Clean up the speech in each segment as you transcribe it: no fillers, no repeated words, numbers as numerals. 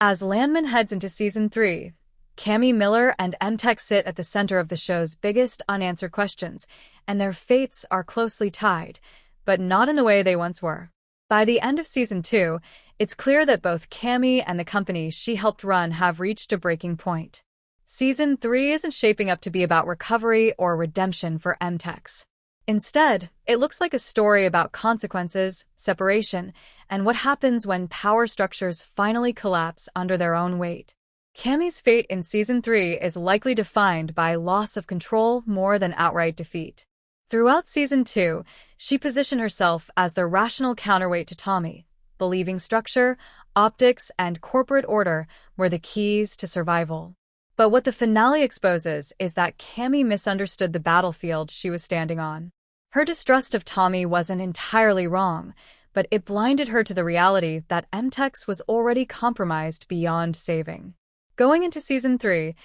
As Landman heads into Season 3, Cami Miller and M-TEX sit at the center of the show's biggest unanswered questions, and their fates are closely tied, but not in the way they once were. By the end of Season 2, it's clear that both Cami and the company she helped run have reached a breaking point. Season 3 isn't shaping up to be about recovery or redemption for M-TEX. Instead, it looks like a story about consequences, separation, and what happens when power structures finally collapse under their own weight. Cami's fate in Season 3 is likely defined by loss of control more than outright defeat. Throughout Season 2, she positioned herself as the rational counterweight to Tommy, believing structure, optics, and corporate order were the keys to survival. But what the finale exposes is that Cami misunderstood the battlefield she was standing on. Her distrust of Tommy wasn't entirely wrong, but it blinded her to the reality that M-TEX was already compromised beyond saving. Going into Season 3,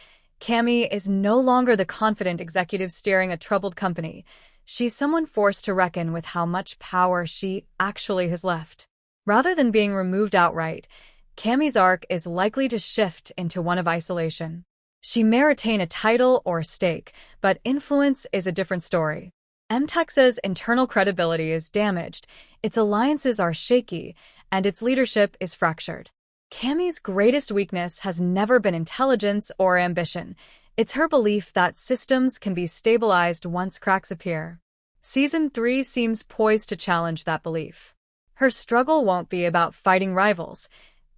Cami is no longer the confident executive steering a troubled company. She's someone forced to reckon with how much power she actually has left. Rather than being removed outright, Cami's arc is likely to shift into one of isolation. She may retain a title or stake, but influence is a different story. M-TEX's internal credibility is damaged, its alliances are shaky, and its leadership is fractured. Cami's greatest weakness has never been intelligence or ambition. It's her belief that systems can be stabilized once cracks appear. Season 3 seems poised to challenge that belief. Her struggle won't be about fighting rivals.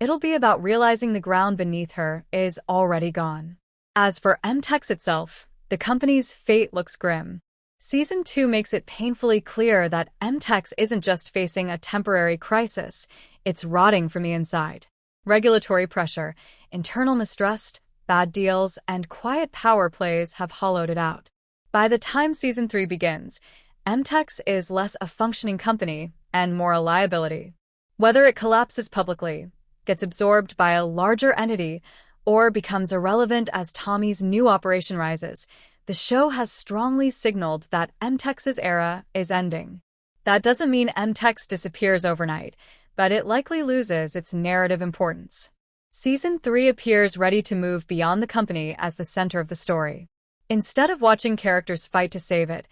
It'll be about realizing the ground beneath her is already gone. As for M-TEX itself, the company's fate looks grim. Season 2 makes it painfully clear that M-TEX isn't just facing a temporary crisis, it's rotting from the inside. Regulatory pressure, internal mistrust, bad deals, and quiet power plays have hollowed it out. By the time Season 3 begins, M-TEX is less a functioning company and more a liability. Whether it collapses publicly, gets absorbed by a larger entity, or becomes irrelevant as Tommy's new operation rises, the show has strongly signaled that M-TEX's era is ending. That doesn't mean M-TEX disappears overnight, but it likely loses its narrative importance. Season 3 appears ready to move beyond the company as the center of the story. Instead of watching characters fight to save it,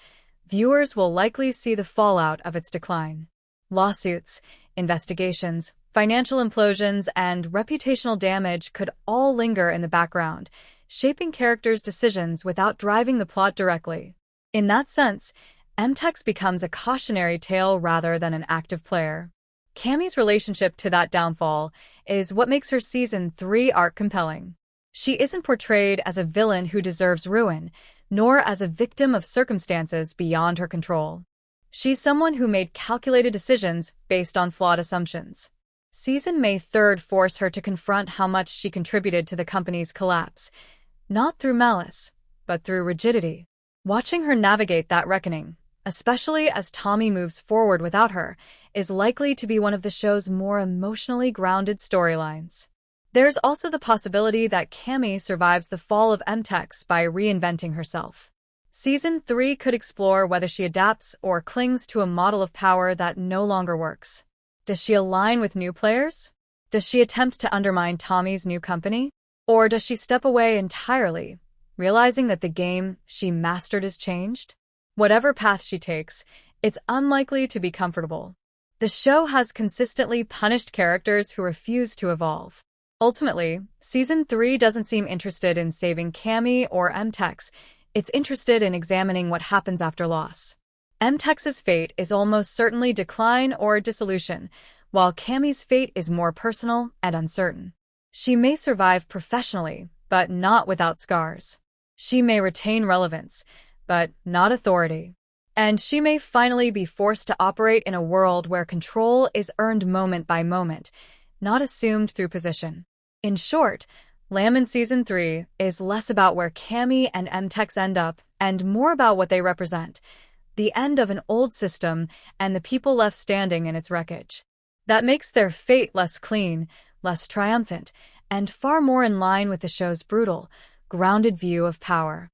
viewers will likely see the fallout of its decline. Lawsuits, investigations, financial implosions, and reputational damage could all linger in the background, shaping characters' decisions without driving the plot directly. In that sense, M-TEX becomes a cautionary tale rather than an active player. Cami's relationship to that downfall is what makes her Season 3 arc compelling. She isn't portrayed as a villain who deserves ruin, nor as a victim of circumstances beyond her control. She's someone who made calculated decisions based on flawed assumptions. Season May 3rd force her to confront how much she contributed to the company's collapse, not through malice, but through rigidity. Watching her navigate that reckoning, especially as Tommy moves forward without her, is likely to be one of the show's more emotionally grounded storylines. There's also the possibility that Cami survives the fall of M-TEX by reinventing herself. Season 3 could explore whether she adapts or clings to a model of power that no longer works. Does she align with new players? Does she attempt to undermine Tommy's new company? Or does she step away entirely, realizing that the game she mastered is changed? Whatever path she takes, it's unlikely to be comfortable. The show has consistently punished characters who refuse to evolve. Ultimately, Season 3 doesn't seem interested in saving Cami or M-TEX. It's interested in examining what happens after loss. M-TEX's fate is almost certainly decline or dissolution, while Cami's fate is more personal and uncertain. She may survive professionally, but not without scars. She may retain relevance, but not authority. And she may finally be forced to operate in a world where control is earned moment by moment, not assumed through position. In short, Landman Season 3 is less about where Cami and M-TEX end up and more about what they represent, the end of an old system and the people left standing in its wreckage. That makes their fate less clean, less triumphant, and far more in line with the show's brutal, grounded view of power.